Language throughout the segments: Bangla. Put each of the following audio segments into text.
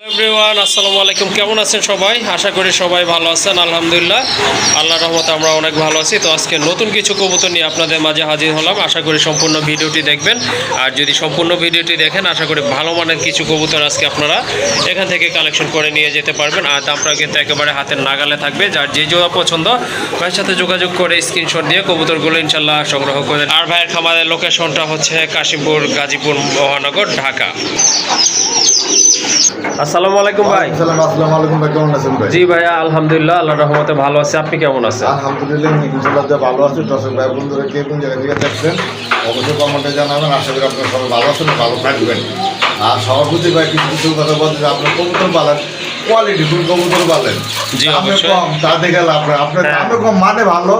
এভরিওয়ান আসসালামু আলাইকুম, কেমন আছেন সবাই? আশা করি সবাই ভালো আছেন। আলহামদুলিল্লাহ, আল্লাহর রহমতে আমরা অনেক ভালো আছি। তো আজকে নতুন কিছু কবুতর নিয়ে আপনাদের মাঝে হাজির হলাম। আশা করি সম্পূর্ণ ভিডিওটি দেখবেন, আর যদি সম্পূর্ণ ভিডিওটি দেখেন আশা করি ভালো মানের কিছু কবুতর আজকে আপনারা এখান থেকে কালেকশন করে নিয়ে যেতে পারবেন। আর দামটা কিন্তু একেবারে হাতের নাগালে থাকবে। যার যে জোড়া পছন্দ ভাইয়ের সাথে যোগাযোগ করে স্ক্রিনশট দিয়ে কবুতরগুলো ইনশাল্লাহ সংগ্রহ করেন। আর ভাইয়ের খামারের লোকেশনটা হচ্ছে কাশিমপুর, গাজীপুর মহানগর, ঢাকা। আসসালামু আলাইকুম ভাই। আসসালামু আলাইকুম ভাই, কেমন আছেন ভাই? জি ভাইয়া, আলহামদুলিল্লাহ আল্লাহর রহমতে ভালো আছে। আপনি কেমন আছেন? আলহামদুলিল্লাহ ইনশাআল্লাহ ভালো আছি। দর্শক ভাই বন্ধুরা কে কোন জায়গা থেকে দেখছেন অবশ্যই কমেন্টে জানাবেন। আশা করি আপনারা সবাই ভালো আছেন, ভালো থাকবেন। আর সভাপতি ভাই কিছু কথা বলতে, আপনার কবুতর পালেন কোয়ালিটি ফুল কবুতর পালেন, জি দামে অবশ্যই। কম তা দেখে লাভ নাই। আপনার দামে কম মানে ভালো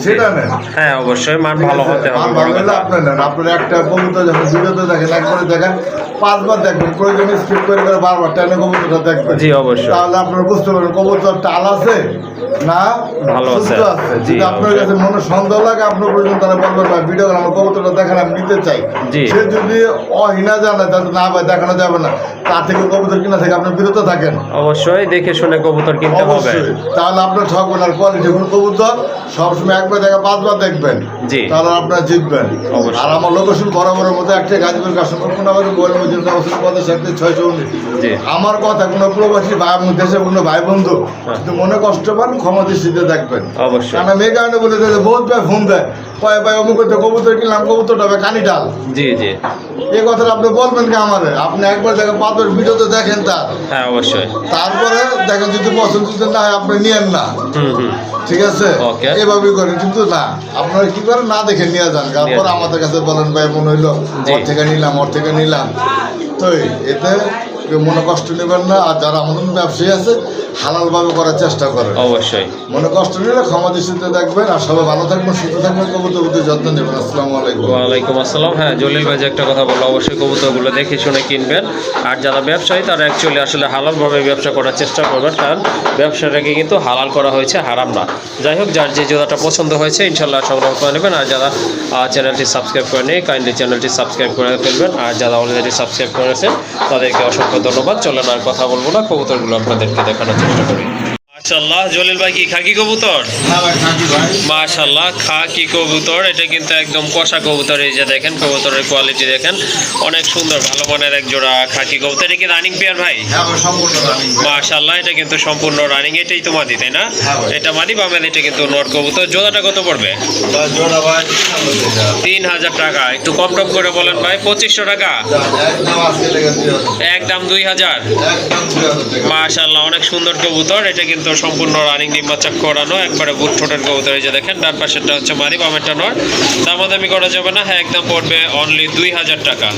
সেটা নেন। হ্যাঁ অবশ্যই, মান ভালো হতে মান হবে। ভালো হলে আপনার নেন। আপনার একটা কবুতর যখন ভিডিওতে দেখেন, একবারে দেখেন, 5 বার দেখবেন, প্রয়োজনে স্কিপ করে করে বারবার টেনে কবুতরটা দেখবেন। জি অবশ্যই। তাহলে আপনারা বুঝতে পারবেন কবুতর টাল আছে না ভালো আছে। সুস্থ আছে। জি, যদি আপনার অবশ্যই। কাছে মনে সন্দেহ লাগে, আপনার প্রয়োজন তারা বলবেন ভাই ভিডিও আমার কবুতরটা দেখেন, আমি নিতে চাই। জি। সে যদি অহিনা জানে তাহলে না ভাই দেখানো যাবে না, তার থেকে কবুতর কিনা থেকে আপনি বিরত থাকেন। অবশ্যই দেখে শুনে কবুতর কিনতে হবে। অবশ্যই, তাহলে আপনার ঠকবেন। আর কোয়ালিটি ফুল কবুতর সবসময় একবার দেখা 5 বার দেখবেন, জি। তাহলে আপনার জিতবেন। অবশ্যই। আর আমার লোকেশন বরাবরের মধ্যে একটা গাজীপুর কাস্টমার কোন আমাদের বইয়ের মধ্যে 619। জি। আমার কথা কোনো প্রবাসী ভাই দেশে কোনো ভাই বন্ধু যদি মনে কষ্ট পান ক্ষমা দৃষ্টিতে দেখবেন। অবশ্যই। কারণ আমি এই কারণে বলে দিলে বহুত ভাই ফোন দেয়, কয় ভাই অমুক কবুতর কিনলাম, কবুতরটা ভাই কানি ডাল। জি জি। এই কথাটা আপনি বলবেন কি আমারে? আপনি একবার দেখেন, 5 বার ভিডিওতে দেখেন তার, হ্যাঁ অবশ্যই। তারপরে দেখেন যদি পছন্দ যদি না হয় আপনি নিয়েন না। হুম। ঠিক আছে, Okay. এভাবেই করেন। কিন্তু না, আপনারা কি করেন, না দেখে নিয়ে যান। তারপর যান। আমাদের কাছে বলেন ভাই মনে হইলো জি। ওর থেকে নিলাম। তো এতে কেউ মনে কষ্ট নেবেন না। আর যারা আমাদের ব্যবসায়ী আছে হালালভাবে করার চেষ্টা করেন। অবশ্যই। মনে কষ্ট নিলে ক্ষমা দৃষ্টিতে দেখবেন। আর সবাই ভালো থাকবেন, সুস্থ থাকবেন, কবুতর যত্ন নেবেন। আসসালামু আলাইকুম। ওয়ালাইকুম আসসালাম। হ্যাঁ জলিল ভাই যে একটা কথা বললো, অবশ্যই কবুতরগুলো দেখে শুনে কিনবেন। আর যারা ব্যবসায়ী তারা অ্যাকচুয়ালি আসলে হালালভাবে ব্যবসা করার চেষ্টা করবেন, কারণ ব্যবসাটাকে কিন্তু হালাল করা হয়েছে, হারাম না। যাই হোক, যার যে জোড়াটা পছন্দ হয়েছে ইনশাল্লাহ সংগ্রহ করে নেবেন। আর যারা চ্যানেলটি সাবস্ক্রাইব করে নেই, কাইন্ডলি চ্যানেলটি সাবস্ক্রাইব করে ফেলবেন। আর যারা অলরেডি সাবস্ক্রাইব করেছেন তাদেরকে অসংখ্য ধন্যবাদ। চলেন আর কথা বলবো না, কবুতরগুলো আপনাদেরকে দেখানোর চেষ্টা করি। মাশাআল্লাহ, জলিল ভাই কি খাকি কবুতর? হ্যাঁ ভাই, থাকি ভাই। মাশাআল্লাহ, খাকি কবুতর। এটা কিন্তু একদম কষা কবুতর। এই যে দেখেন কবুতরের কোয়ালিটি দেখেন, অনেক সুন্দর, ভালো মানের এক জোড়া খাকি কবুতর। এটা কি রানিং পেয়ার ভাই? হ্যাঁ ভাই, সম্পূর্ণ রানিং। মাশাআল্লাহ, এটা কিন্তু সম্পূর্ণ রানিং। এটাই তো মাদি, তাই না? হ্যাঁ ভাই। এটা মাদি, বামের এটা কিন্তু নর কবুতর। জোড়াটা কত পড়বে? জোড়া ভাই 3000 টাকা। একটু কম টম করে বলেন ভাই। 2500 টাকা একদম আজকে থেকে 2000। একদম 2000। একদম 2000 টাকা। মাশাআল্লাহ, অনেক সুন্দর কবুতর। এটা কিন্তু সম্পূর্ণ রানিং, ডিম্বাচাক করানো, একবারে বুট ঠোঁটের কবুতর। এই যে দেখেন ডান পাশেরটা হচ্ছে মাদি, বামেরটা নর। দামাদামি করা যাবে না। হ্যাঁ, একদম পড়বে অনলি 2000 টাকা।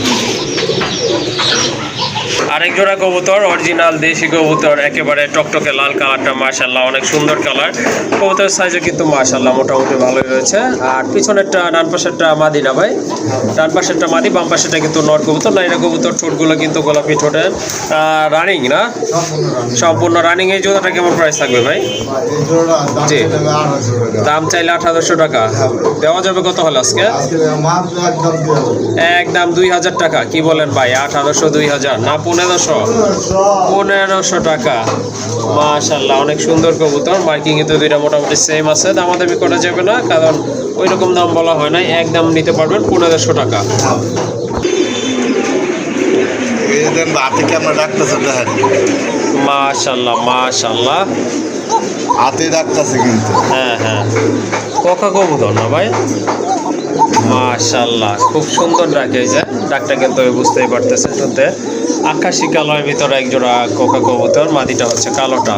আরেক জোড়া কবুতর, অরিজিনাল দেশি কবুতর, একেবারে টকটকে লাল কালারটা। মাশাআল্লাহ, অনেক সুন্দর কালার। কবুতরের সাইজও কিন্তু মাশাআল্লাহ মোটামুটি ভালোই রয়েছে। আর পিছনেরটা, ডান পাশেরটা মাদি না ভাই? ডান পাশেরটা মাদি, বাম পাশেরটা কিন্তু নর কবুতর। নাইরা কবুতর, ঠোঁটগুলো কিন্তু গোলাপি ঠোঁটের। রানিং না? সম্পূর্ণ রানিং। সম্পূর্ণ রানিং। এই জোড়াটা কেমন প্রাইস থাকবে ভাই? এই জোড়া দাম জি। ছিল 1800 টাকা। দাম চাইলে 1800 টাকা। দেওয়া যাবে কত হলে আজকে? আজকে মাত্র একদম 2000। একদম 2000 টাকা। কি বলেন ভাই? 1800, 2000 না 1500? 1500 টাকা। মাশাআল্লাহ, অনেক সুন্দর কবুতর। মার্কিং কিন্তু দুইটা মোটামুটি সেম আছে। দামাদামি করা যাবে না, কারণ ওই রকম দাম বলা হয় না। একদম নিতে পারবেন 1500 টাকা। এই যে দেন হাতে ক্যামেরা রাখতেছে, দেখেন মাশাআল্লাহ মাশাআল্লাহ। হাতে রাখতেছে কিন্তু। হ্যাঁ, কোকা কবুতর না ভাই? মাশাআল্লাহ, খুব সুন্দর ডাক। এই যে ডাকটা কিন্তু বুঝতেই পারতেছেন। শুনতে আকাশি কালোর ভিতরে এক জোড়া কোকা কবুতর। মাদিটা হচ্ছে কালোটা।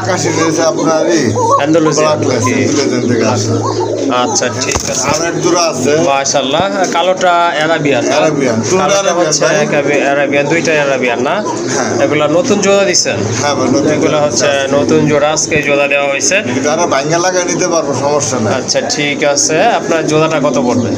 আকাশে রয়েছে আপনার অ্যান্ডালুসিয়ান থেকে আসে। আচ্ছা ঠিক আছে। আর এক জোড়া আছে মাশাআল্লাহ, কালোটা অ্যারাবিয়ান। অ্যারাবিয়ান। কালোটা হচ্ছে অ্যারাবিয়ান, দুইটা অ্যারাবিয়ান না? হ্যাঁ। এগুলা নতুন জোড়া দিচ্ছেন? হ্যাঁ ভাই, নতুন এগুলো হচ্ছে নতুন জোড়া, আজকে জোড়া দেওয়া হয়েছে। যারা ভাঙ্গা লাগা নিতে পারবো, সমস্যা নাই। আচ্ছা ঠিক আছে। আপনার জোড়াটা কত পড়বে?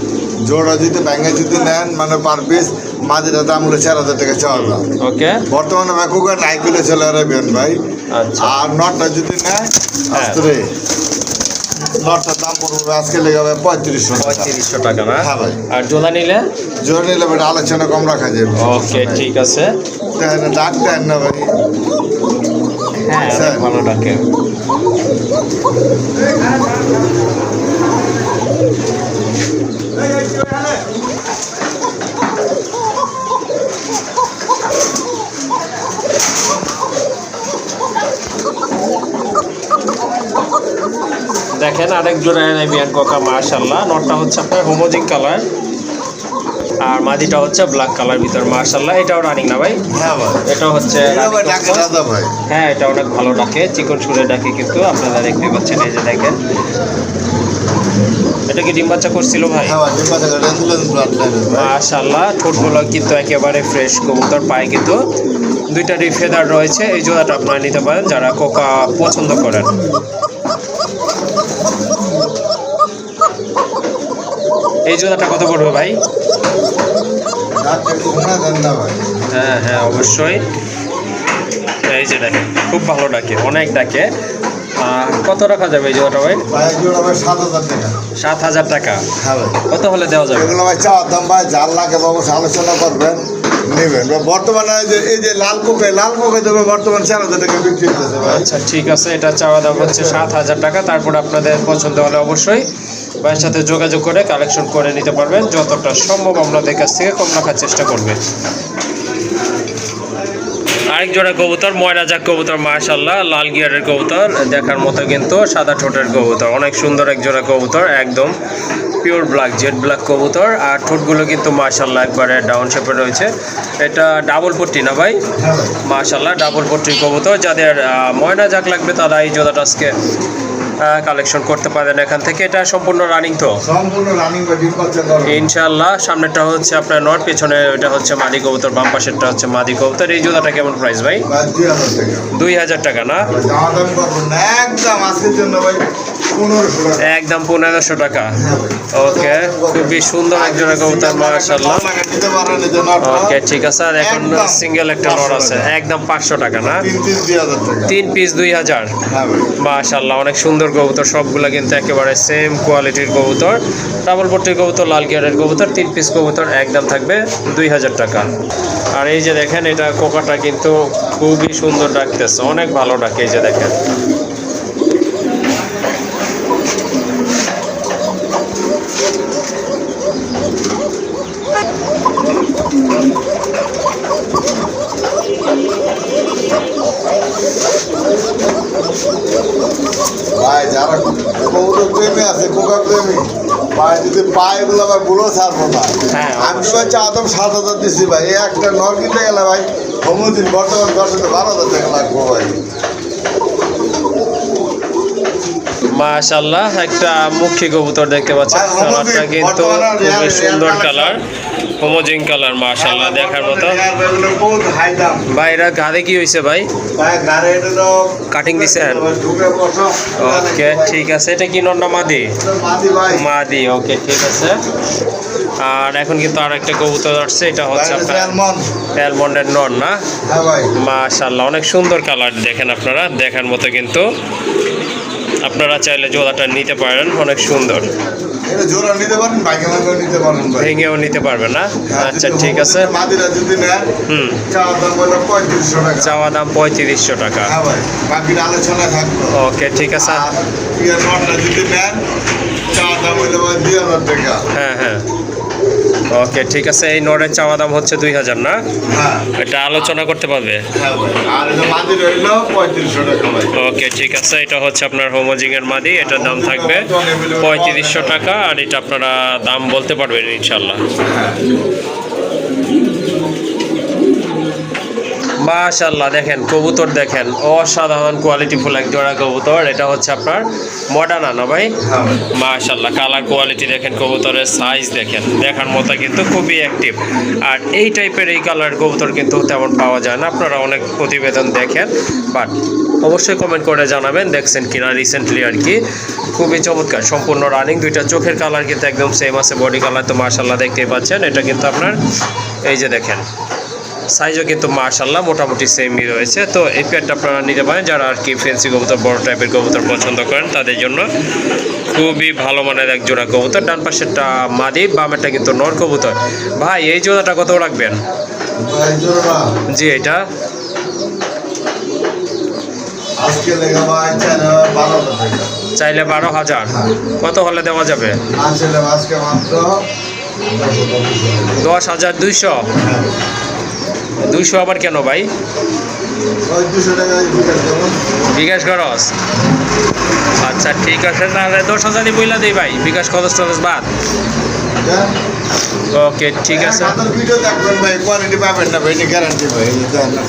জোড়া যদি ভাঙ্গা যদি নেন, মানে পার পিস মাঝেটা দাম হলো 4000 টাকা চাওয়া। ওকে। বর্তমানে ভ্যাকুগার নাইকুলে চলে অ্যারাবিয়ান ভাই। আচ্ছা। আর নটটা যদি নেয় হ্যাঁ। আস্তে নটটার দাম পড়বে আজকে লেগে হবে 3500 টাকা। 3500 টাকা না? হ্যাঁ ভাই। আর জোড়া নিলে? জোর নিলে বেটা আলোচনা কম রাখা যাবে। ওকে ঠিক আছে। দেখেন ডাক দেন না ভাই। হ্যাঁ অনেক ভালো ডাকে। দেখেন আরেক জোড়া এনাবিয়ান কোকা মাশাআল্লাহ। নটটা হচ্ছে আপনার হোমোজিং কালার আর মাদিটা হচ্ছে ব্ল্যাক কালার ভিতর মাশাআল্লাহ। এটাও রানিং না ভাই? হ্যাঁ ভাই। এটা হচ্ছে এটা ভাই ডাকে দাদা ভাই। হ্যাঁ এটা অনেক ভালো ডাকে, চিকন সুরে ডাকে কিন্তু আপনারা দেখতে পাচ্ছেন। এই যে দেখেন এটা কি ডিম বাচ্চা করছিল ভাই? হ্যাঁ ভাই, ডিম বাচ্চা করে রেন্ডুলেন্স ব্লাড লাইন ভাই। মাশাআল্লাহ ঠোঁটগুলো কিন্তু একেবারে ফ্রেশ, কবুতর পায়ে কিন্তু দুইটারই ফেদার রয়েছে। এই জোড়াটা আপনারা নিতে পারেন যারা কোকা পছন্দ করেন। এই জোড়াটা কত পড়বে ভাই? ডাকটা একটু শোনা দেন না ভাই। হ্যাঁ হ্যাঁ অবশ্যই। এই যে দেখেন খুব ভালো ডাকে, অনেক ডাকে। কত রাখা যাবে এই জোড়াটা ভাই? ভাই জোড়া ভাই 7000 টাকা। 7000 টাকা? হ্যাঁ ভাই। কত হলে দেওয়া যাবে? এগুলো ভাই চাওয়ার দাম ভাই যার লাগে অবশ্যই আলোচনা করবেন, নেবেন। বর্তমানে এই যে লাল কোকে দেবে বর্তমানে 4000 টাকা বিক্রি হচ্ছে ভাই। আচ্ছা ঠিক আছে, এটা চাওয়া দাম হচ্ছে 7000 টাকা। তারপর আপনাদের পছন্দ হলে অবশ্যই ভাইয়ের সাথে যোগাযোগ করে কালেকশন করে নিতে পারবেন। যতটা সম্ভব আপনাদের কাছ থেকে কম রাখার চেষ্টা করবে। আরেক জোড়া কবুতর ময়না জাক কবুতর মাশাআল্লাহ, লাল গিয়ারের কবুতর দেখার মতো কিন্তু সাদা ঠোঁটের কবুতর, অনেক সুন্দর এক জোড়া কবুতর, একদম পিওর ব্ল্যাক জেড ব্ল্যাক কবুতর। আর ঠোঁটগুলো কিন্তু মাশাআল্লাহ একবারে ডাউন শেপে রয়েছে। এটা ডাবল পট্টি না ভাই? হ্যাঁ ভাই। মাশাআল্লাহ ডাবল পট্টির কবুতর। যাদের ময়না জাক লাগবে তারা এই জোড়াটা আজকে কালেকশন করতে পারেন এখান থেকে। এটা সম্পূর্ণ রানিং তো? সম্পূর্ণ রানিং ভাই, ডিম বাচ্চা করবে ইনশাআল্লাহ। সামনেটা হচ্ছে আপনার নর, পেছনে ওটা হচ্ছে মাদি কবুতর, বাম পাশেরটা হচ্ছে মাদি কবুতর। এই জোড়াটা কেমন প্রাইস ভাই? 2000 টাকা। 2000 টাকা না? দাম দাম করবেন না, একদম আজকের জন্য ভাই 1500 টাকা। একদম 1500 টাকা। হ্যাঁ ভাই। ওকে খুবই সুন্দর এক জোড়া কবুতর মাশাআল্লাহ। দিতে পারেন এই যে নটটা। ওকে ঠিক আছে। আর এখন একদম সিঙ্গেল একটা নর আছে, 500 একদম 500 টাকা না? 3 পিস 2000 টাকা। 3 পিস 2000? হ্যাঁ ভাই। মাশাআল্লাহ অনেক সুন্দর কবুতর, সবগুলা কিন্তু একেবারে সেম কোয়ালিটির কবুতর। ডাবল পট্টির কবুতর, লাল গিয়ারের কবুতর, 3 পিস কবুতর একদম থাকবে 2000 টাকা। আর এই যে দেখেন এটা কোকাটা কিন্তু খুবই সুন্দর ডাকতেছে, অনেক ভালো ডাকে। এই যে দেখেন ভাই যারা কবুতর প্রেমী আছে, কোকা প্রেমী ভাই, যদি পায় এগুলো ভাই ভুলো ছাড়বো না। হ্যাঁ, আমি তো ভাই চাওয়াতাম 7000 দিচ্ছি ভাই। এই একটা নর কিনতে গেলে ভাই সমুদ্র বর্তমান 10,000 টাকা লাগবো ভাই। মাশাআল্লাহ একটা মুখী কবুতর দেখতে পাচ্ছেন, ভাই, হোমোজিং, কালারটা কিন্তু বর্তমানে খুবই রেয়ার সুন্দর কালার। কালার, হোমোজিং কালার মাশাআল্লাহ দেখার মতো। এগুলো বহুত হাই দাম ভাই এরা গাড়ে কি হয়েছে ভাই? ভাই। গাড়ি এটা তো কাটিং দিছেন? ঢুকে বসো। ওকে ঠিক আছে। এটা কি নর না মাদি? মাদি ভাই। মাদি। ওকে ঠিক আছে। আর এখন কিন্তু আর একটা কবুতর আসছে, এটা হচ্ছে আপনার সালমন। অ্যালমন্ডের নর না? হ্যাঁ ভাই। মাশাআল্লাহ অনেক সুন্দর কালার দেখেন আপনারা, দেখার মতো কিন্তু। আপনারা চাইলে জোড়াটা নিতে পারেন, অনেক সুন্দর। এটা জোড়া নিতে পারেন, বাইকে লাগেও নিতে পারেন ভাই। ভেঙেও নিতে পারবেন না? আচ্ছা ঠিক আছে। মাদিরা যদি নেন, হুম, চাওয়ার দাম হলো 3500 টাকা। চাওয়া দাম 3500 টাকা। হ্যাঁ ভাই, বাকির আলোচনা থাকলো। ওকে ঠিক আছে। আর নটটা যদি নেন, চাওয়ার দাম হলো ভাই 2000 টাকা। হ্যাঁ হ্যাঁ ওকে ঠিক আছে। এই নরের চাওয়া দাম হচ্ছে 2000 না? হ্যাঁ এটা আলোচনা করতে পারবে? হ্যাঁ ভাই। আর এটা মাদির হইলো 3500 টাকা ভাই। ওকে ঠিক আছে। এটা হচ্ছে আপনার হোমোজিং এর মাদি, এটার দাম থাকবে 3500 টাকা। আর এটা আপনারা দাম বলতে পারবেন ইনশাল্লাহ। মাশাআল্লাহ দেখেন কবুতর দেখেন, অসাধারণ কোয়ালিটিফুল এক জোড়া কবুতর। এটা হচ্ছে আপনার মডার্না না ভাই? হ্যাঁ ভাই। মাশাআল্লাহ কালার কোয়ালিটি দেখেন, কবুতরের সাইজ দেখেন, দেখার মতো কিন্তু খুবই অ্যাক্টিভ। আর এই টাইপের এই কালার কবুতর কিন্তু তেমন পাওয়া যায় না। আপনারা অনেক প্রতিবেদন দেখেন, বাট অবশ্যই কমেন্ট করে জানাবেন দেখছেন কিনা রিসেন্টলি আর কি। খুবই চমৎকার, সম্পূর্ণ রানিং। দুইটা চোখের কালার কিন্তু একদম সেম আছে, বডি কালার তো মাশাআল্লাহ দেখতেই পাচ্ছেন। এটা কিন্তু আপনার এই যে দেখেন সাইজও কিন্তু মাশাআল্লাহ মোটামুটি সেমই রয়েছে। তো এই পেয়ারটা আপনারা নিতে পারেন যারা আর কি ফেন্সি কবুতর বড় টাইপের কবুতর পছন্দ করেন তাদের জন্য খুবই ভালো মানের এক জোড়া কবুতর। ডান পাশেরটা মাদি, বামেরটা কিন্তু নর কবুতর। ভাই এই জোড়াটা কত রাখবেন? ভাই জোড়া জি এটা আজকে লেগে ভাই 12,000 টাকা। চাইলে 12,000। কত হলে দেওয়া যাবে? আসলে আজকে মাত্র 10,200। 200 আবার কেন ভাই? ওই 200 টাকা বিকাশ দেবেন। বিকাশ খরচ? আচ্ছা ঠিক আছে, তাহলে 10,000ই বইলা দিই ভাই, বিকাশ খরচ টরচ বাদ। ওকে ঠিক আছে, আপনার ভিডিও দেখবেন ভাই, কোয়ালিটি পাবেন না ভাই, গ্যারান্টি ভাই,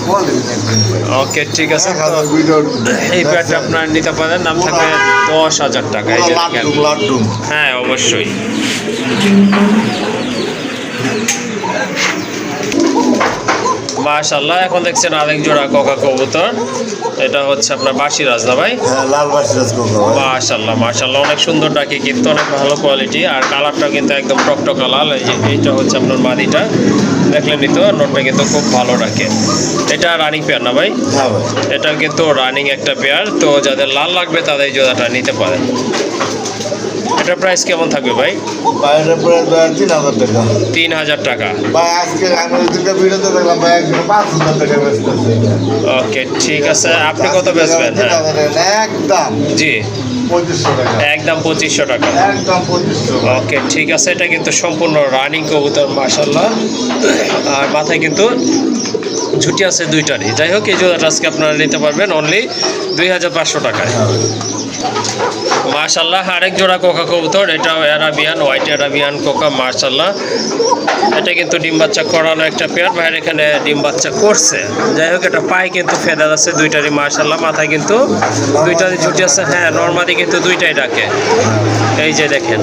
কোয়ালিটি দেখবেন ভাই। ওকে ঠিক আছে। তো আপনার ভিডিও এই প্যাডটা আপনার নিতে পারেন, দাম থাকবে 10,000 টাকা। এই যে দেখেন। লাড্ডু হ্যাঁ অবশ্যই। মাশাআল্লাহ, এখন দেখছেন আরেক জোড়া কোকা কবুতর। এটা হচ্ছে আপনার বাসিরাজ না ভাই? হ্যাঁ, লাল বাসিরাজ কোকা ভাই। মাশাআল্লাহ মাশাআল্লাহ, অনেক সুন্দর ডাকে কিন্তু, অনেক ভালো কোয়ালিটি, আর কালারটা কিন্তু একদম টকটকা লাল। এই যে এইটা হচ্ছে আপনার মাদিটা, দেখলেনই তো, নোটটা কিন্তু খুব ভালো ডাকে। এটা রানিং পেয়ার না ভাই? হ্যাঁ ভাই। এটা কিন্তু রানিং একটা পেয়ার। তো যাদের লাল লাগবে তাদের এই জোড়াটা নিতে পারেন। এটার প্রাইস কেমন থাকবে ভাই? বাইরের প্রাইস ভাই 3,000 টাকা। 3,000 টাকা। ভাই আজকে আমি দুটো ভিডিওতে দেখলাম ভাই একজন 5,000 টাকা বেচতেছে। ওকে ঠিক আছে, আপনি কত বেচবেন? হ্যাঁ 3,000 টাকা একদম। জি 2,500 টাকা। একদম 2,500 টাকা। একদম 2,500। ওকে ঠিক আছে, এটা কিন্তু সম্পূর্ণ রানিং কবুতর মাশাআল্লাহ, আর মাথায় কিন্তু ঝুটি আছে দুইটারই। যাই হোক, এই জোড়াটা আজকে আপনারা নিতে পারবেন অনলি 2,500 টাকায়। মাশাআল্লাহ, আরেক জোড়া কোকা কবুতর, এটাও অ্যারাবিয়ান, হোয়াইট অ্যারাবিয়ান কোকা মাশাআল্লাহ। এটা কিন্তু ডিম বাচ্চা করানো একটা পেয়ার, ভাইয়ের এখানে ডিম বাচ্চা করছে। যাই হোক, এটা পায়ে কিন্তু ফেদার আছে দুইটারই মাশাআল্লাহ, মাথায় কিন্তু দুইটারই ঝুটি আছে। হ্যাঁ নরমালি কিন্তু দুইটাই ডাকে। এই যে দেখেন,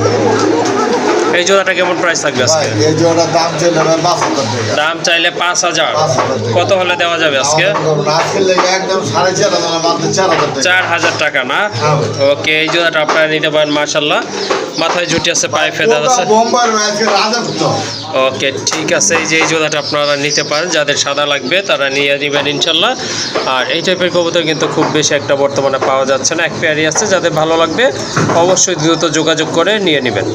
এই জোড়াটা কেমন প্রাইস থাকবে ভাই আজকে? এই জোড়ার দাম চলে ভাই 5,000 টাকা। দাম চাইলে 5,000। 5,000 টাকা। কত হলে দেওয়া যাবে আজকে? আজকে লেগে একদম 4,500 মাত্র 4,000 টাকা। 4,000 টাকা না? হ্যাঁ ভাই। ওকে, এই জোড়াটা আপনারা নিতে পারেন মাশাআল্লাহ, মাথায় ঝুটি আছে, পায়ে ফেদার আছে। বোম্বার ভাই আজকে রাজত্ব। ওকে ঠিক আছে, এই যে এই জোড়াটা আপনারা নিতে পারেন, যাদের সাদা লাগবে তারা নিয়ে নেবেন ইনশাল্লাহ। আর এই টাইপের কবুতর কিন্তু খুব বেশি একটা বর্তমানে পাওয়া যাচ্ছে না, এক পেয়ারই আছে। যাদের ভালো লাগবে অবশ্যই দ্রুত যোগাযোগ করে নিয়ে নেবেন।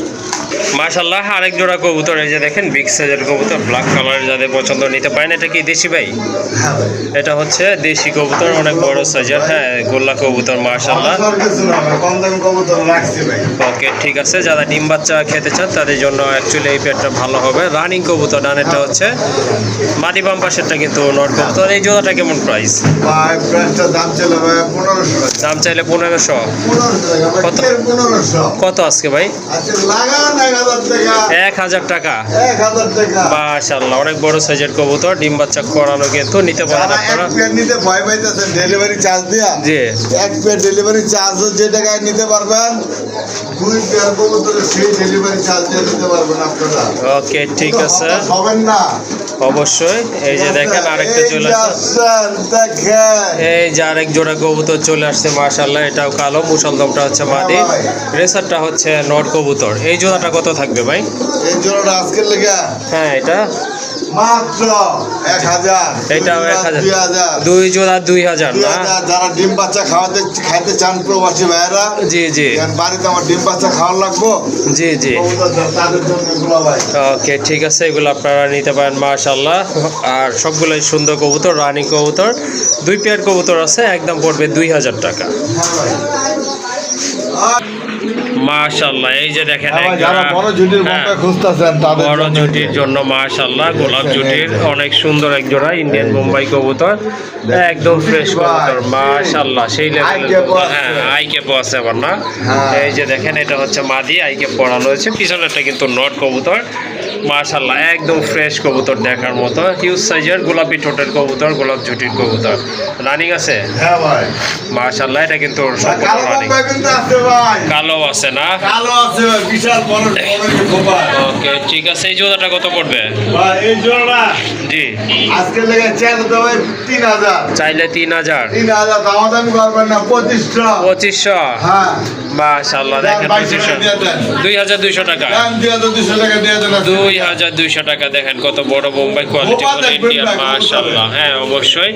মাশাআল্লাহ, আরেক জোড়া কবুতর, এই যে দেখেন বিগ সাইজের কবুতর, ব্ল্যাক কালার, যাদের পছন্দ নিতে পারেন। এটা কি দেশি ভাই? হ্যাঁ ভাই। এটা হচ্ছে দেশি কবুতর, অনেক বড় সাইজের। হ্যাঁ গোল্লা কবুতর মাশাআল্লাহ। আমার কিছু না ভাই, কম দামি কবুতর রাখছি ভাই। ওকে ঠিক আছে, যারা ডিম বাচ্চা খেতে চান তাদের জন্য অ্যাকচুয়ালি এই পেয়ারটা ভালো হবে। রানিং কবুতর, ডানেরটা হচ্ছে মাদি, বাম পাশেরটা কিন্তু নর কবুতর। এই জোড়াটা কেমন প্রাইস? ভাই প্রাইসটার দাম চলে ভাই 1,500 টাকা। দাম চাইলে 1500। 1,500 টাকা ভাই। কত? 1,500। কত আজকে ভাই? আচ্ছা লাগান 1,000 টাকা। 1,000 টাকা। 1,000 টাকা। মাশাআল্লাহ, অনেক বড় সাইজের কবুতর, ডিম বাচ্চা করানো কিন্তু নিতে পারেন যারা এক আপনারা। পেয়ার নিতে ভয় পাইতেছেন ডেলিভারি চার্জ দিয়া, জি এক পেয়ার ডেলিভারি চার্জ যে টাকায় নিতে পারবেন, 2 পেয়ার কবুতরের সেই ডেলিভারি চার্জ দিয়ে নিতে পারবেন আপনারা। ওকে ঠিক আছে, হবেন না অবশ্যই। এই যে দেখেন আরেকটা চলে আসছে, দেখেন এই যে আরেক জোড়া কবুতর চলে আসছে মাশাআল্লাহ। এটাও কালো, মুসলদমটা হচ্ছে মাদি, রেসারটা হচ্ছে নর কবুতর। এই জোড়াটা কত থাকবে ভাই? এই জোড়াটা আজকের লেগে হ্যাঁ এটা মাত্র 1,000। এটাও 1,000। 2,000। দুই জোড়া 2,000 না? 2,000। যারা ডিম বাচ্চা খাইতে চান প্রবাসী ভাইয়েরা, জি জি কারণ বাড়িতে আমার ডিম বাচ্চা খাওয়ার লাগবো, জি জি। তাদের জন্য এগুলো ভাই। ওকে ঠিক আছে, এগুলো আপনারা নিতে পারেন মাশাআল্লাহ। আর সবগুলোই সুন্দর কবুতর, রানিং কবুতর। 2 পেয়ার কবুতর আছে, একদম পড়বে 2,000 টাকা। হ্যাঁ ভাই। মাশাআল্লাহ, এই যে দেখেন হ্যাঁ ভাই, এক যারা জোড়া- বড় ঝুটির হ্যাঁ, বোম্বাই খুঁজতেছেন তাদের বড় জন্য জুটির জন্য মাশাআল্লাহ, গোলাপ জুটির অনেক সুন্দর এক জোড়া ইন্ডিয়ান বোম্বাই কবুতর, একদম ফ্রেশ কবুতর মাশাআল্লাহ, সেই লেভেলের। আইকেপও আছে। হ্যাঁ আইকেপও আছে আবার না? হ্যাঁ। এই যে দেখেন, এটা হচ্ছে মাদি, আইকেপ পড়ানো হয়েছে, পিছনেরটা কিন্তু নট কবুতর মাশাআল্লাহ, একদম ফ্রেশ কবুতর দেখার মতো, হিউজ সাইজের, গোলাপি ঠোঁটের কবুতর, গোলাপ জুটির কবুতর। রানিং আছে হ্যাঁ ভাই। মাশাআল্লাহ, এটা কিন্তু সম্পূর্ণ কালো রানিং। বোম্বাই কিন্তু আছে ভাই। কালো আছে না? কালো আছে ভাই, বিশাল বড় খোপা। ওকে ঠিক আছে, এই জোড়াটা কত পড়বে? ভাই এই জোড়া জি আজকে লেগে চেয়ে তো ভাই 3,000। চাইলে 3,000। 3,000 দামাদামি করবেন না, 2,500। 2,500। হ্যাঁ মাশাআল্লাহ, দেখেন 2,500। 2,200 টাকা। 2,200 টাকা দিয়ে দেন। 2,200 2200 টাকা। দেখেন কত বড় বোম্বাই কোয়ালিটি ইন্ডিয়ান, মাশাআল্লাহ। হ্যাঁ অবশ্যই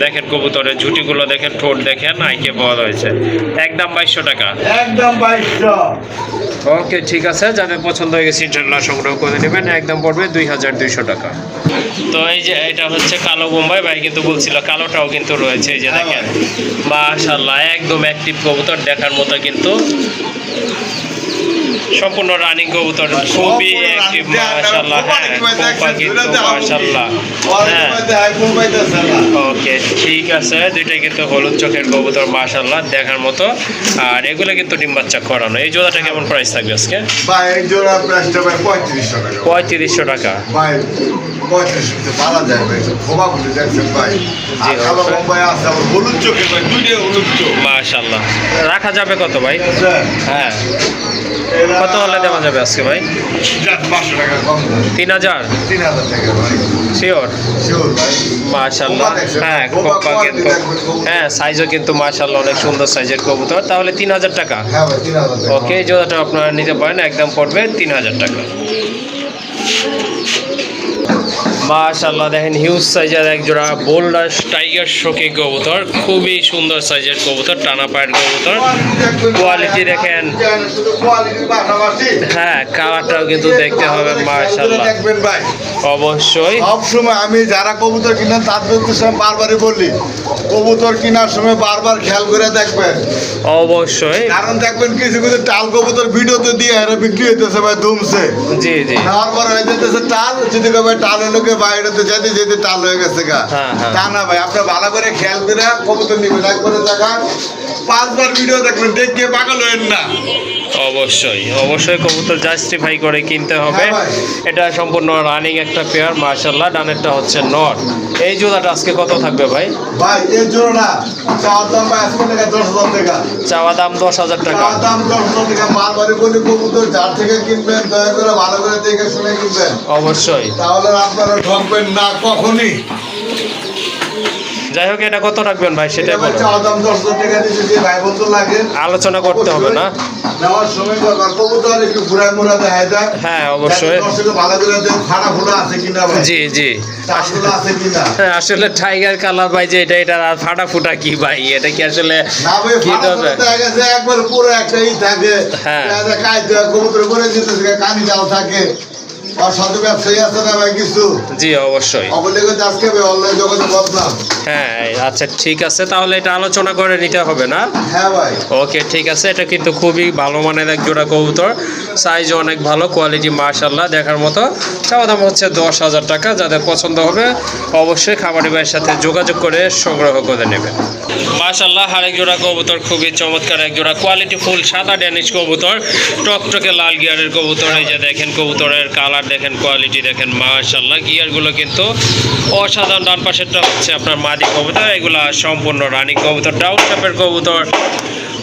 দেখেন কবুতরের ঝুটিগুলো দেখেন, ঠোঁট দেখেন, আইকে বল হয়েছে একদম 2200 টাকা। একদম 2200। ওকে ঠিক আছে, যাদের পছন্দ হয়ে গেছে ইনশাআল্লাহ সংগ্রহ করে নেবেন, একদম পড়বে 2200 টাকা। তো এই যে এটা হচ্ছে কালো বোম্বাই, ভাই কিন্তু বলছিল কালোটাও কিন্তু রয়েছে, এই যে দেখেন মাশাআল্লাহ একদম অ্যাক্টিভ কবুতর, দেখার মতো কিন্তু সম্পূর্ণ রানিং কবুতর, খুবই অ্যাক্টিভ মাশাআল্লাহ। হ্যাঁ কোপা কিন্তু মাশাআল্লাহ। হ্যাঁ ওকে ঠিক আছে, দুইটাই কিন্তু হলুদ চোখের কবুতর মাশাআল্লাহ, দেখার মতো। আর এগুলো কিন্তু ডিম বাচ্চা করানো। এই জোড়াটা কেমন প্রাইস থাকবে আজকে? ভাই এই জোড়া প্রাইসটা ভাই 3500 টাকা। 3500 টাকা। ভাই 3500 তে পারা যায় ভাই, খোবা বলে দেখছেন ভাই। আর কালো বোম্বাই আছে আবার হলুদ চোখের ভাই, দুইটাই হলুদ চোখ মাশাআল্লাহ। রাখা যাবে কত ভাই? স্যার হ্যাঁ কত হলে দেওয়া যাবে আজকে ভাই? 500 টাকা কম দেন। 3000? 3000 টাকা ভাই। শিওর? শিওর ভাই। মাশাআল্লাহ। হ্যাঁ কোপা কিন্তু, হ্যাঁ সাইজও কিন্তু মাশাআল্লাহ অনেক সুন্দর সাইজের কবুতর। তাহলে 3000 টাকা। হ্যাঁ ভাই 3000 টাকা। ওকে এই জোড়াটা আপনারা নিতে পারেন, একদম পড়বে 3000 টাকা। মাশাআল্লাহ দেখেন হিউজ সাইজের এক জোড়া বোল্ডার টাইগার শোকে কবুতর, খুবই সুন্দর সাইজের কবুতর, টানা পায়ের কবুতর, কোয়ালিটি দেখেন। হ্যাঁ কালারটাও কিন্তু দেখতে হবে মাশাআল্লাহ। দেখবেন ভাই অবশ্যই সবসময় আমি যারা কবুতর কিনেন তাদের উদ্দেশ্যে বারবারই বলি, কবুতর কেনার সময় বারবার খেয়াল করে দেখবেন। অবশ্যই কারণ দেখবেন কিছু কিছু টাল কবুতর ভিডিওতে দিয়ে এরা বিক্রি হইতেছে ভাই ধুমছে, জি জি নেওয়ার পর হয়ে যেতেছে টাল, যদি ভাই টাল লোকে বাইরেতে যেতে যেতে টাল হয়ে গেছে গা। হ্যাঁ, হ্যাঁ। তা না ভাই, আপনি ভালো করে খেয়াল করে কবুতর নিবেন, একবারে দেখান 5বার ভিডিও দেখবেন, দেখে পাগল হইেন না। অবশ্যই অবশ্যই কবুতর জাস্টিফাই করে কিনতে হবে। হ্যাঁ ভাই। এটা সম্পূর্ণ রানিং একটা পেয়ার মাশাআল্লাহ। ডানেরটা হচ্ছে নট। এই জোড়াটা আজকে কত থাকবে ভাই? ভাই এই জোড়া চাওয়ার দাম ভাই আজকে টাকা 10,000 টাকা। চাওয়া দাম 10,000 টাকা। চাওয়ার দাম 10,000 টাকা। বারবারই বলি কবুতর যার থেকে কিনবেন দয়া করে ভালো করে দেখে শুনে কিনবেন, অবশ্যই। তাহলে আপনারা ঠকবেন না কখনই। যাই হোক এটা কত রাখবেন ভাই সেটাই বলো। চাওয়ার দাম 10,000 টাকা দিতে যে ভাই বন্ধু লাগে আলোচনা করতে হবে না? নেওয়ার সময় দরকার কবুতর একটু ঘুরায় মুড়া দেখায় দেয়। হ্যাঁ অবশ্যই। দর্শকে ভালো করে দেখ ফাড়া ফোড়া আছে কিনা ভাই, জি জি চাষগুলো আছে কিনা। হ্যাঁ, আসলে টাইগার কালার ভাই যে এটা আর ফাটা ফুটা কি ভাই, এটা কি আসলে না ভাই কি ফাড়া হবে? ফোড়া দেখা গেছে একবার পুরো একটা ই থাকে, হ্যাঁ। কাইতে কবুতর করে যেতেছে কানি জাল থাকে। আর সাধু ব্যবসায়ী আছে না ভাই কিছু, জি অবশ্যই। অবলেগে আজকে ভাই অনলাইন জগতে বদনাম। হ্যাঁ আচ্ছা ঠিক আছে, তাহলে এটা আলোচনা করে নিতে হবে না? হ্যাঁ ভাই। ওকে ঠিক আছে, এটা কিন্তু খুবই ভালো মানের এক জোড়া কবুতর, সাইজ অনেক ভালো, কোয়ালিটি মাশাআল্লাহ দেখার মতো। চাওয়া দাম হচ্ছে 10,000 টাকা। যাদের পছন্দ হবে অবশ্যই খামারি ভাইয়ের সাথে যোগাযোগ করে সংগ্রহ করে নেবেন। মাশাআল্লাহ আরেক জোড়া কবুতর, খুবই চমৎকার এক জোড়া কোয়ালিটি ফুল সাদা ড্যানিশ কবুতর, টকটকে লাল গিয়ারের কবুতর। এই যে দেখেন কবুতরের কালার দেখেন, কোয়ালিটি দেখেন মাশাআল্লাহ। গিয়ারগুলো কিন্তু অসাধারণ। ডান পাশেরটা হচ্ছে আপনার মাদি কবুতর, এগুলা সম্পূর্ণ রানিং কবুতর, ডাউন শেপের কবুতর,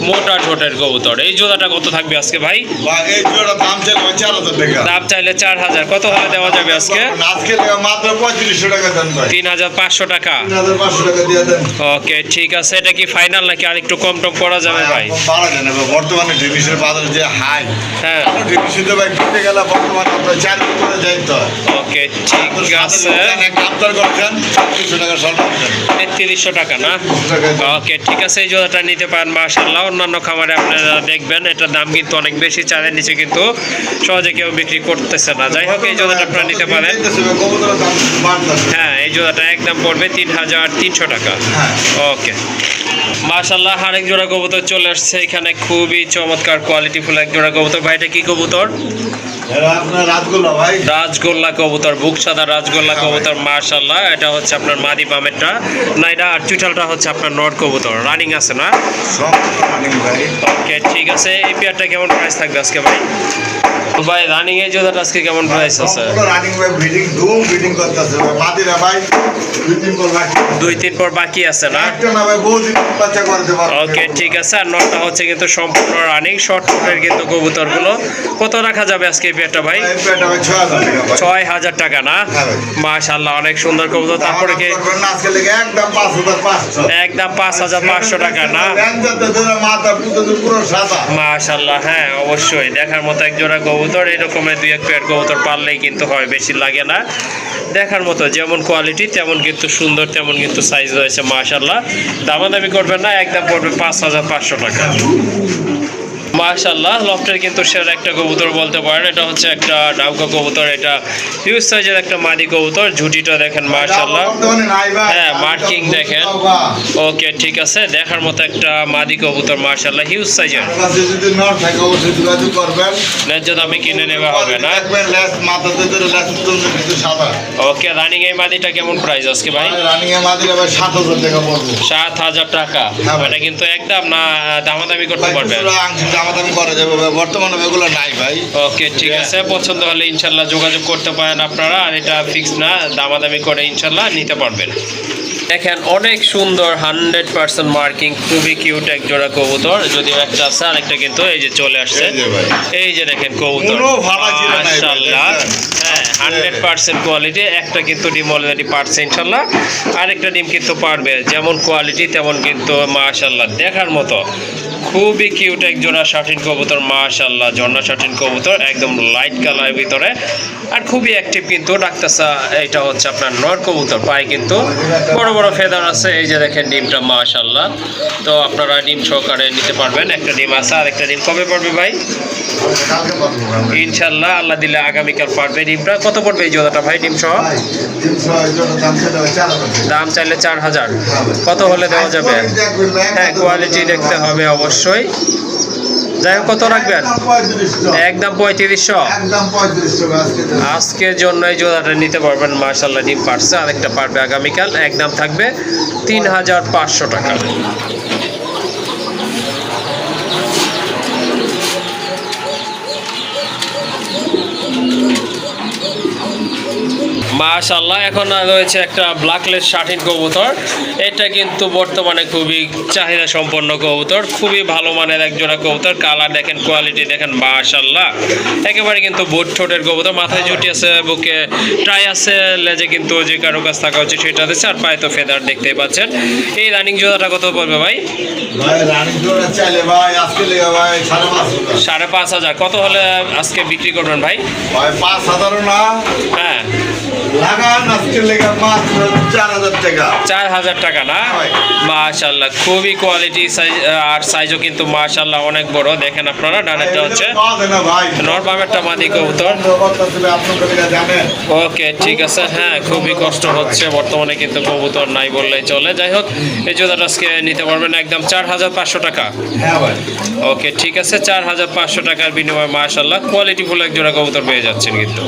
মোটা ঠোঁটের কবুতর। এই জোড়াটা কত থাকবে আজকে ভাই? ভাই এই জোড়া দাম চাইলে 4,000 টাকা। দাম চাইলে 4,000। কত হলে দেওয়া যাবে আজকে? আজকে মাত্র 3500 টাকা দেন ভাই। 3,500 টাকা। 3,500 টাকা দিয়ে দেন। ওকে ঠিক আছে, এটা কি ফাইনাল নাকি আর একটু কম টম করা যাবে ভাই? পারা যায় না ভাই, বর্তমানে ডিভিশনের বাজারে যে হাই, হ্যাঁ ডিভিশনে ভাই কিনতে গেলে বর্তমানে আপনার 4 করে যাইতে হয়। ওকে ঠিক আছে, আপনার করছেন 300 টাকা সল্ট করছেন, 3300 টাকা না? 300 টাকা দেন। ওকে ঠিক আছে, এই জোড়াটা নিতে পারেন মাশাআল্লাহ। অন্যান্য খামারে আপনারা দেখবেন এটার দাম কিন্তু অনেক বেশি, চারের নিচে কিন্তু সহজে কেউ বিক্রি করতেছে না। যাই হোক এই জোড়াটা আপনারা নিতে পারেন। কবুতরের দাম বাড়তেছে। হ্যাঁ এই জোড়াটা একদম পড়বে 3,300 টাকা। হ্যাঁ। ওকে মাশাআল্লাহ আরেক জোড়া কবুতর চলে আসছে এখানে, খুবই চমৎকার কোয়ালিটি ফুল এক জোড়া কবুতর। ভাই এটা কি কবুতর? এরা আপনার রাতগুলো ভাই। রাজগোল্লা কবুতর, বুক সাদা রাজগোল্লা কবুতর মাশাআল্লাহ। এটা হচ্ছে আপনার মাদি বামেরটা না, এটা আর চুইঠালটা হচ্ছে আপনার নর কবুতর, রানিং আছে না? সব রানিং ভাই। ওকে ঠিক আছে, এই পেয়ারটা কেমন প্রাইস থাকবে আজকে ভাই? ভাই রানিং এই জোড়াটা আজকে কেমন প্রাইস আছে? রানিং ভাই ব্রিডিং ব্রিডিং করতেছে ভাই, মাদিরা ভাই 2-3 পর বাকি। 2-3 পর বাকি আছে না? একটা না ভাই বহুদিন বাচ্চা করতে পারবে। ওকে ঠিক আছে, আর নটটা হচ্ছে কিন্তু সম্পূর্ণ রানিং, শর্ট ফুটের কিন্তু কবুতরগুলো। কত রাখা যাবে আজকে এই পেয়ারটা ভাই? এই পেটা ভাই 6,000 টাকা ভাই। 6,000 টাকা না? হ্যাঁ ভাই। মাশাআল্লাহ অনেক সুন্দর কবুতর। তারপরে কি আজকে লেগে একদম 5,500। একদম 5,500 টাকা না? ল্যাংচাতে ধরে মাথা পুরো সাদা। মাশাআল্লাহ হ্যাঁ অবশ্যই দেখার মতো এক জোড়া কবুতর। কবুতর, এরকমের 2-1 পেয়ার কবুতর পাললেই কিন্তু হয়, বেশি লাগে না। দেখার মতো যেমন কোয়ালিটি তেমন কিন্তু সুন্দর, তেমন কিন্তু সাইজ রয়েছে মাশাআল্লাহ। দামাদামি করবেন না, একদম পড়বে 5,500 টাকা। মাশাআল্লাহ, লফটের কিন্তু সেরা একটা কবুতর বলতে পারেন। এটা হচ্ছে একটা ডাউকা কবুতর, এটা হিউজ সাইজের একটা মাদি কবুতর। ঝুটিটা দেখেন মাশাআল্লাহ, হ্যাঁ মার্কিং দেখেন। ওকে ঠিক আছে, দেখার মতো একটা মাদি কবুতর মাশাআল্লাহ, হিউজ সাইজের। যদি নর থাকে অবশ্যই যোগাযোগ করবেন, ন্যায্য দামে কিনে নেওয়া হবে না। দেখবেন লেস মাথাতে ধরে লেস কিন্তু সাদা। ওকে, রানিং এই মাদিটা কেমন প্রাইস আজকে ভাই? রানিং এ মাদির আবার 7,000 টাকা পড়বে। 7,000 টাকা? হ্যাঁ ভাই। এটা কিন্তু একদম না দামাদামি করতে পারবেন? আংশিক দামাদামি করা যাবে, বর্তমানে এগুলো নাই ভাই। ওকে ঠিক আছে, পছন্দ হলে ইনশাল্লাহ যোগাযোগ করতে পারেন আপনারা। আর এটা ফিক্স না, দামাদামি করে ইনশাল্লাহ নিতে পারবেন। দেখেন অনেক সুন্দর 100% মার্কিং, খুবই কিউট এক জোড়া কবুতর। যদিও একটা আছে, আরেকটা কিন্তু এই যে চলে আসছে। এই যে ভাই। এই যে দেখেন কবুতর কোনো ভাড়া ছিল নাই ভাই, মাশাআল্লাহ। দেখছেন? হ্যাঁ 100% কোয়ালিটি। একটা কিন্তু ডিম অলরেডি পারছে ইনশাল্লাহ, আরেকটা ডিম কিন্তু পারবে। যেমন কোয়ালিটি তেমন কিন্তু মাশাআল্লাহ দেখার মতো। খুবই কিউট এক জোড়া শাটিন কবুতর মাশাআল্লাহ, ঝর্ণা শাটিন কবুতর, একদম লাইট কালারের ভিতরে। আর খুবই অ্যাক্টিভ কিন্তু ডাকতেছে। এটা হচ্ছে আপনার নর কবুতর, পায়ে কিন্তু বড় বড় ফেদার আছে। এই যে দেখেন ডিমটা মাশাআল্লাহ। তো আপনারা ডিম সহকারে নিতে পারবেন। একটা ডিম আছে, আর একটা ডিম কবে পড়বে ভাই? কালকে পারবো ভাই। ইনশাল্লাহ আল্লাহ দিলে আগামীকাল পারবে। ডিমটা কত পড়বে এই জোড়াটা ভাই ডিম সহ? ভাই, 300 এর জন্য দাম ছিল 4,000 টাকা। দাম চাইলে 4,000। কত হলে দেওয়া যাবে? হ্যাঁ কোয়ালিটি দেখতে হবে অবশ্যই। যাই হোক, কত রাখবেন? একদম 3500। একদম 3500 আজকে। আজকের জন্য এই জোড়াটা নিতে পারবেন মাশাআল্লাহ, ডিম পারছে, আরেকটা পারবে আগামীকাল। একদম থাকবে 3,500 টাকা। মাশাআল্লাহ, এখন রয়েছে একটা ব্ল্যাকলেস শাটিন কবুতর। এটা কিন্তু বর্তমানে খুবই চাহিদা সম্পন্ন কবুতর, খুবই ভালো মানের একজোড়া কবুতর। কালার দেখেন, কোয়ালিটি দেখেন মাশাআল্লাহ, একেবারে কিন্তু বোট ঠোঁটের কবুতর। মাথায় জুটি আছে, বুকে ট্রাই আছে, লেজে কিন্তু যে কারো কাছ থাকা হচ্ছে সেটা দিচ্ছে। আর পায়ে তো ফেদার দেখতেই পাচ্ছেন। এই রানিং জোড়াটা কত পড়বে ভাই? ভাই রানিং জোড়া চাইলে ভাই আজকে লেগে ভাই 5,500 5,500। কত হলে আজকে বিক্রি করবেন ভাই? ভাই 5,000 না, হ্যাঁ লাগান আজকে লেগে মাত্র 4,000 টাকা। 4,000 টাকা না? হয়। মাশাআল্লাহ, খুবই কোয়ালিটি সাইজ, আর সাইজও কিন্তু মাশাআল্লাহ অনেক বড়। দেখেন আপনারা, ডানেরটা হচ্ছে না ভাই, নর, বামেরটা মাদি কবুতর। আপনারা জানেন। ওকে ঠিক আছে, হ্যাঁ খুবই কষ্ট হচ্ছে বর্তমানে, কিন্তু কবুতর নাই বললেই চলে। যাই হোক, এই জোড়াটা আজকে নিতে পারবেন একদম 4,500 টাকা। হ্যাঁ ভাই। ওকে ঠিক আছে, 4,500 টাকার বিনিময়ে মাশাআল্লাহ কোয়ালিটি ফুল এক জোড়া কবুতর পেয়ে যাচ্ছেন কিন্তু।